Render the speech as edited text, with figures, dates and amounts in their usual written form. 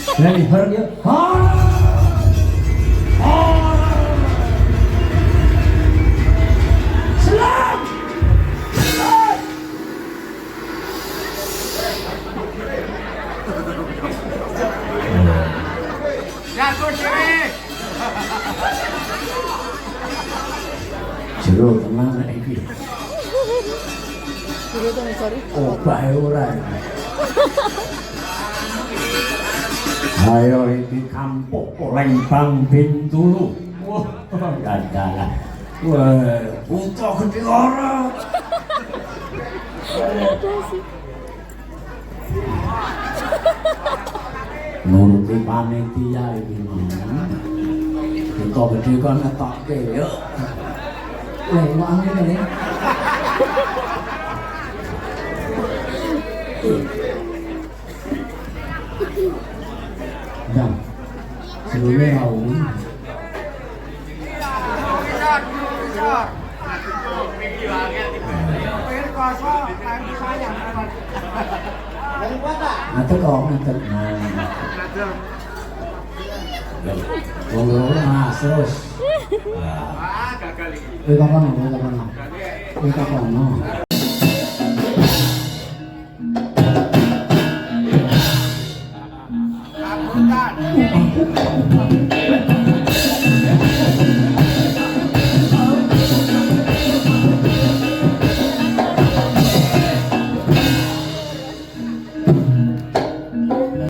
Lagi bareng ya. Selam. Jatuh sini. Jero tenang nek iki. Jero tenang cari. Obahe ora. Ayo iki kampung Lembang Bintulu. Wah, gandalan. Wah, unta gede ora. Nuruti panitia iki mah. Unta gede kan ngetokke yo. Lewang ngene. Dan sebelumnya mau ngatur kok ngatur ngomong mas terus